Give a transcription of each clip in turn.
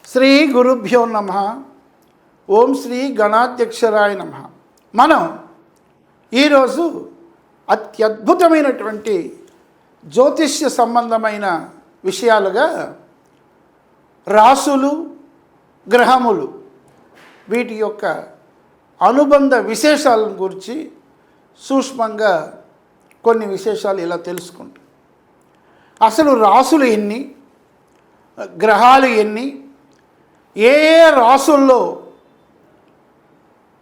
శ్రీ గురుభ్యో నమ. ఓం శ్రీ గణాధ్యక్షరాయ నమ. మనం ఈరోజు అత్యద్భుతమైనటువంటి జ్యోతిష్య సంబంధమైన విషయాలుగా రాసులు, గ్రహములు వీటి యొక్క అనుబంధ విశేషాలను గురించి సూక్ష్మంగా కొన్ని విశేషాలు ఇలా తెలుసుకుంటాం. అసలు రాసులు ఎన్ని, గ్రహాలు ఎన్ని, ఏ ఏ రాసుల్లో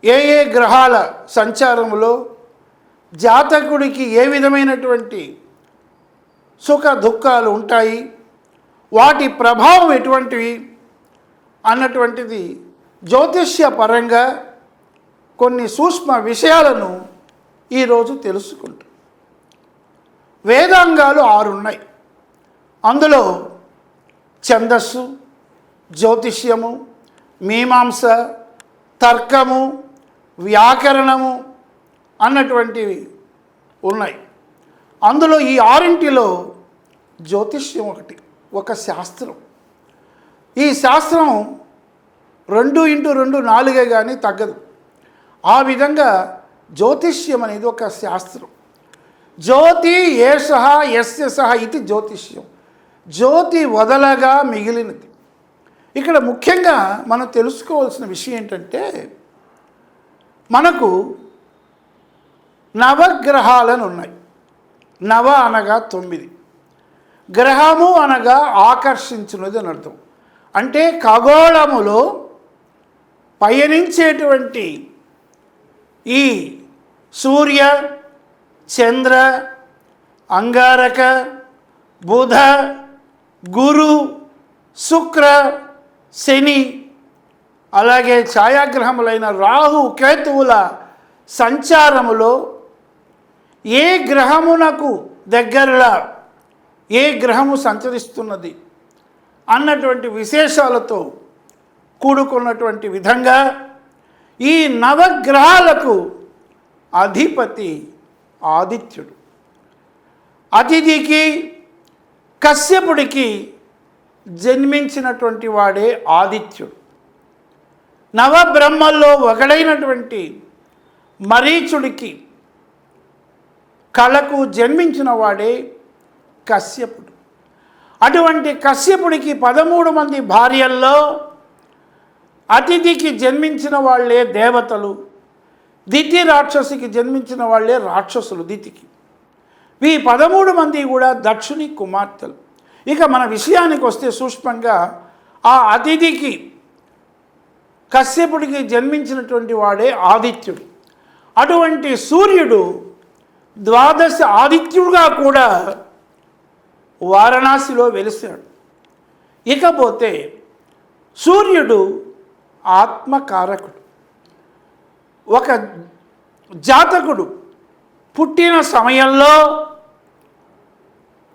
ఏ ఏ గ్రహాల సంచారంలో జాతకుడికి ఏ విధమైనటువంటి సుఖ దుఃఖాలు ఉంటాయి, వాటి ప్రభావం ఎటువంటివి అన్నటువంటిది జ్యోతిష్య పరంగా కొన్ని సూక్ష్మ విషయాలను ఈరోజు తెలుసుకుంటాం. వేదాంగాలు 6 ఉన్నాయి. అందులో ఛందస్సు, జ్యోతిష్యము, మీమాంస, తర్కము, వ్యాకరణము అన్నటువంటివి ఉన్నాయి. అందులో ఈ 6 జ్యోతిష్యం ఒక శాస్త్రం. ఈ శాస్త్రం 2x2 4 కానీ తగ్గదు. ఆ విధంగా జ్యోతిష్యం అనేది ఒక శాస్త్రం. జ్యోతి ఏషః యస్య సః ఇది జ్యోతిష్యం. జ్యోతి వదలగా మిగిలినది. ఇక్కడ ముఖ్యంగా మనం తెలుసుకోవాల్సిన విషయం ఏంటంటే, మనకు నవగ్రహాలను ఉన్నాయి. నవ అనగా 9, గ్రహము అనగా ఆకర్షించినది అని అర్థం. అంటే ఖగోళములో పయనించేటువంటి ఈ సూర్య, చంద్ర, అంగారక, బుధ, గురు, శుక్ర, శని, అలాగే ఛాయాగ్రహములైన రాహు, కేతువుల సంచారములో ఏ గ్రహమునకు దగ్గరలా ఏ గ్రహము సంచరిస్తున్నది అన్నటువంటి విశేషాలతో కూడుకున్నటువంటి విధంగా ఈ నవగ్రహాలకు అధిపతి ఆదిత్యుడు. అతిథికి, కశ్యపుడికి జన్మించినటువంటి వాడే ఆదిత్యుడు. నవబ్రహ్మల్లో ఒకడైనటువంటి మరీచుడికి, కళకు జన్మించిన వాడే కశ్యపుడు. అటువంటి కశ్యపుడికి 13 మంది భార్యల్లో అతిథికి జన్మించిన వాళ్ళే దేవతలు, దితి రాక్షసికి జన్మించిన వాళ్ళే రాక్షసులు. దితికి ఈ 13 మంది కూడా దక్షుని కుమార్తెలు. ఇక మన విషయానికి వస్తే సూక్ష్మంగా ఆ అతిథికి, కశ్యపుడికి జన్మించినటువంటి వాడే ఆదిత్యుడు. అటువంటి సూర్యుడు ద్వాదశ ఆదిత్యుడుగా కూడా వారణాసిలో వెలిశాడు. ఇకపోతే సూర్యుడు ఆత్మకారకుడు. ఒక జాతకుడు పుట్టిన సమయంలో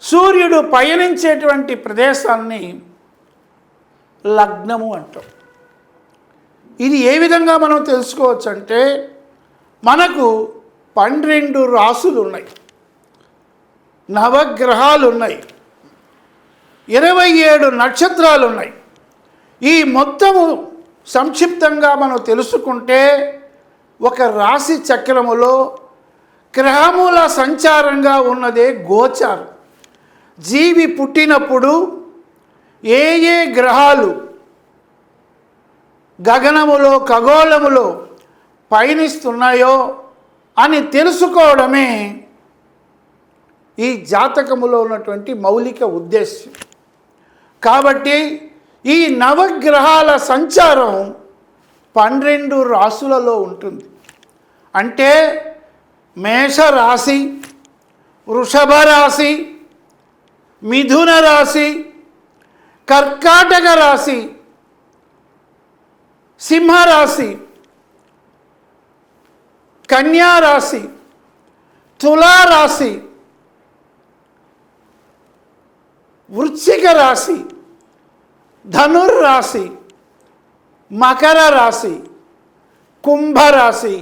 సూర్యుడు పయనించేటువంటి ప్రదేశాన్ని లగ్నము అంటాం. ఇది ఏ విధంగా మనం తెలుసుకోవచ్చు అంటే, మనకు 12 రాసులు ఉన్నాయి, నవగ్రహాలు ఉన్నాయి, 27 నక్షత్రాలు ఉన్నాయి. ఈ మొత్తము సంక్షిప్తంగా మనం తెలుసుకుంటే, ఒక రాశి చక్రములో గ్రహముల సంచారంగా ఉన్నదే గోచారం. జీవి పుట్టినప్పుడు ఏ ఏ గ్రహాలు గగనములో, ఖగోళములో పయనిస్తున్నాయో అని తెలుసుకోవడమే ఈ జాతకములో ఉన్నటువంటి మౌలిక ఉద్దేశ్యం. కాబట్టి ఈ నవగ్రహాల సంచారం 12 రాసులలో ఉంటుంది. అంటే మేషరాశి, వృషభ రాశి, మిథున రాశి, కర్కాటక రాశి, సింహరాశి, కన్యా రాశి, తులారాశి, వృశ్చిక రాశి, ధనుర్రాశి, మకర రాశి, కుంభరాశి,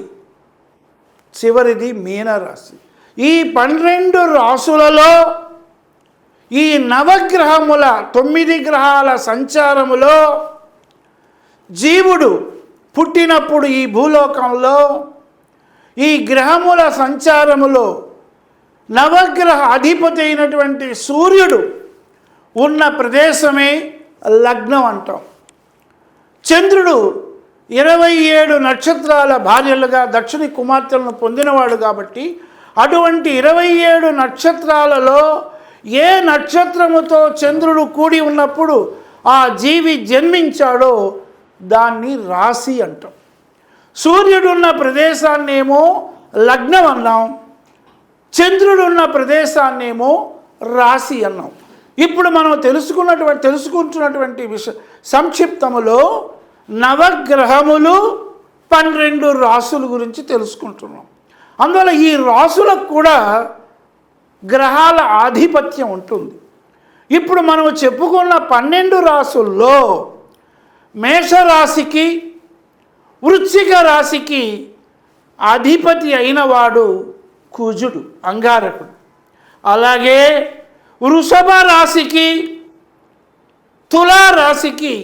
చివరిది మీనరాశి. ఈ 12 రాశులలో ఈ నవగ్రహముల 9 గ్రహాల సంచారములో జీవుడు పుట్టినప్పుడు ఈ భూలోకంలో ఈ గ్రహముల సంచారములో నవగ్రహ అధిపతి అయినటువంటి సూర్యుడు ఉన్న ప్రదేశమే లగ్నం అంటాం. చంద్రుడు 27 నక్షత్రాల భార్యలుగా దక్షిణ కుమార్తెలను పొందినవాడు కాబట్టి అటువంటి 27 నక్షత్రాలలో ఏ నక్షత్రముతో చంద్రుడు కూడి ఉన్నప్పుడు ఆ జీవి జన్మించాడో దాన్ని రాశి అంటాం. సూర్యుడున్న ప్రదేశాన్నేమో లగ్నం అన్నాం, చంద్రుడున్న ప్రదేశాన్నేమో రాశి అన్నాం. ఇప్పుడు మనం తెలుసుకుంటున్నటువంటి సంక్షిప్తములో నవగ్రహములు 12 రాసుల గురించి తెలుసుకుంటున్నాం. అందువల్ల ఈ రాసులకు కూడా గ్రహాల ఆధిపత్యం ఉంటుంది. ఇప్పుడు మనం చెప్పుకున్న 12 రాసుల్లో మేషరాశికి వృశ్చిక రాశికి అధిపతి అయినవాడు కుజుడు, అంగారకుడు. అలాగే వృషభ రాశికి తులారాశికి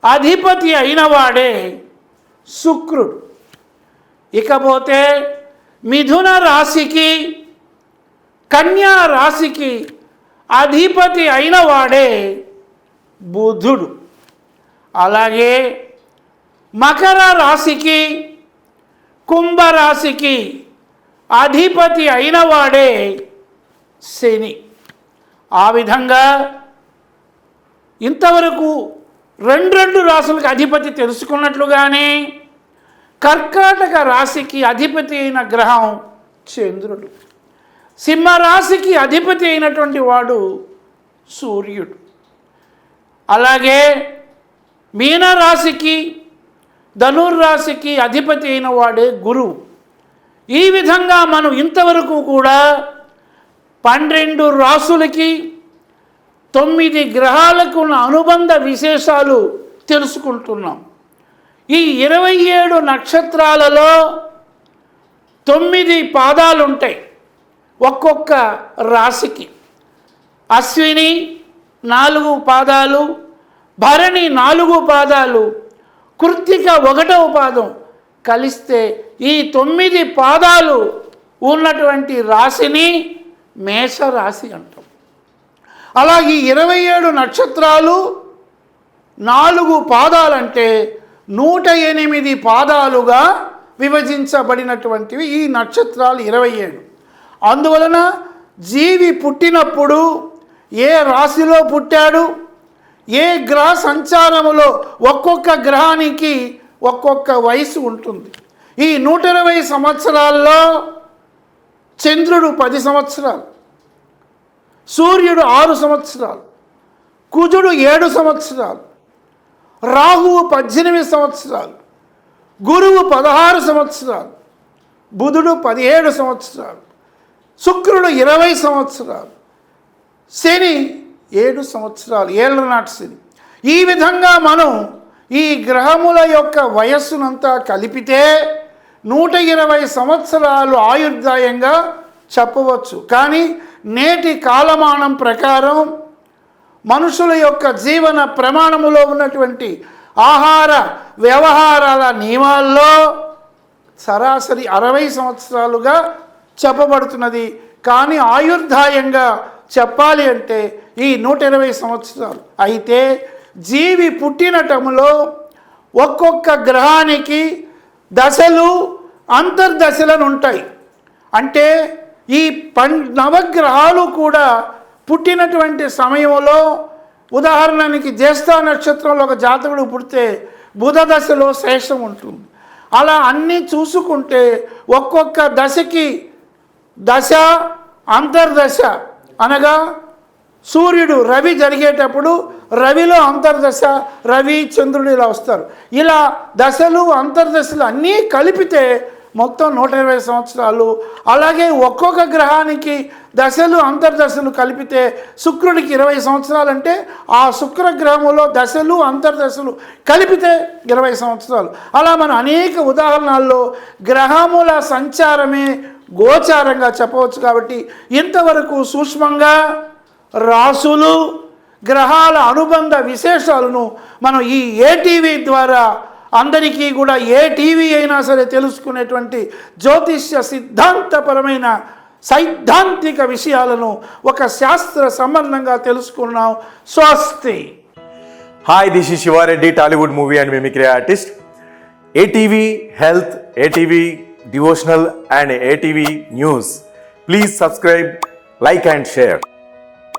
అధిపతి అయినవాడే శుక్రుడు. ఇకపోతే మిథున రాశికి కన్యా రాశికి అధిపతి అయినవాడే బుధుడు. అలాగే మకర రాశికి కుంభరాశికి అధిపతి అయినవాడే శని. ఆ విధంగా ఇంతవరకు రెండు రాశులకు అధిపతి తెలుసుకున్నట్లుగానే కర్కాటక రాశికి అధిపతి అయిన గ్రహం చంద్రుడు, సింహరాశికి అధిపతి అయినటువంటి వాడు సూర్యుడు, అలాగే మీనరాశికి ధనుర్రాశికి అధిపతి అయిన వాడే గురువు. ఈ విధంగా మనం ఇంతవరకు కూడా 12 రాశులకి 9 గ్రహాలకు ఉన్న అనుబంధ విశేషాలు తెలుసుకుంటున్నాం. ఈ 27 నక్షత్రాలలో 9 పాదాలు ఉంటాయి ఒక్కొక్క రాశికి. అశ్విని 4 పాదాలు, భరణి 4 పాదాలు, కృత్తిక 1వ పాదం కలిస్తే ఈ 9 పాదాలు ఉన్నటువంటి రాశిని మేషరాశి అంటాం. అలాగే 27 నక్షత్రాలు 4 పాదాలంటే 108 పాదాలుగా విభజించబడినటువంటివి ఈ నక్షత్రాలు 27. అందువలన జీవి పుట్టినప్పుడు ఏ రాశిలో పుట్టాడు, ఏ గ్రహ సంచారములో ఒక్కొక్క గ్రహానికి ఒక్కొక్క వయసు ఉంటుంది. ఈ 120 సంవత్సరాల్లో చంద్రుడు 10 సంవత్సరాలు, సూర్యుడు 6 సంవత్సరాలు, కుజుడు 7 సంవత్సరాలు, రాహువు 18 సంవత్సరాలు, గురువు 16 సంవత్సరాలు, బుధుడు 17 సంవత్సరాలు, శుక్రుడు 20 సంవత్సరాలు, శని 7 సంవత్సరాలు, ఏళ్ళనాటి శని. ఈ విధంగా మనం ఈ గ్రహముల యొక్క వయస్సునంతా కలిపితే 120 సంవత్సరాలు ఆయుర్దాయంగా చెప్పవచ్చు. కానీ నేటి కాలమానం ప్రకారం మనుషుల యొక్క జీవన ప్రమాణములో ఉన్నటువంటి ఆహార వ్యవహారాల నియమాల్లో సరాసరి 60 సంవత్సరాలుగా చెప్పబడుతున్నది. కానీ ఆయుర్దాయంగా చెప్పాలి అంటే ఈ 120 సంవత్సరాలు. అయితే జీవి పుట్టినటములో ఒక్కొక్క గ్రహానికి దశలు అంతర్దశలను ఉంటాయి. అంటే ఈ నవగ్రహాలు కూడా పుట్టినటువంటి సమయంలో, ఉదాహరణకి జ్యేష్ఠ నక్షత్రంలో ఒక జాతకుడు పుడితే బుధ దశలో శేషం ఉంటుంది. అలా అన్నీ చూసుకుంటే ఒక్కొక్క దశకి దశ అంతర్దశ అనగా సూర్యుడు రవి జరిగేటప్పుడు రవిలో అంతర్దశ, రవి చంద్రుడు ఇలా వస్తారు. ఇలా దశలు అంతర్దశలు అన్నీ కలిపితే మొత్తం 120 సంవత్సరాలు. అలాగే ఒక్కొక్క గ్రహానికి దశలు అంతర్దశలు కలిపితే శుక్రుడికి 20 సంవత్సరాలు, అంటే ఆ శుక్రగ్రహములో దశలు అంతర్దశలు కలిపితే 20 సంవత్సరాలు. అలా మనం అనేక ఉదాహరణల్లో గ్రహముల సంచారమే గోచారంగా చెప్పవచ్చు. కాబట్టి ఇంతవరకు సూక్ష్మంగా రాసులు, గ్రహాల అనుబంధ విశేషాలను మనం ఈ ఏటీవీ ద్వారా అందరికీ కూడా ఏ టీవీ అయినా సరే తెలుసుకునేటువంటి జ్యోతిష్య సిద్ధాంతపరమైన సైద్ధాంతిక విషయాలను ఒక శాస్త్ర సంబంధంగా తెలుసుకున్నాం. స్వస్తి. Hi, this is Shiva Reddy, Tollywood movie and mimicry artist. ATV Health, ATV Devotional and ATV News. Please subscribe, like and share.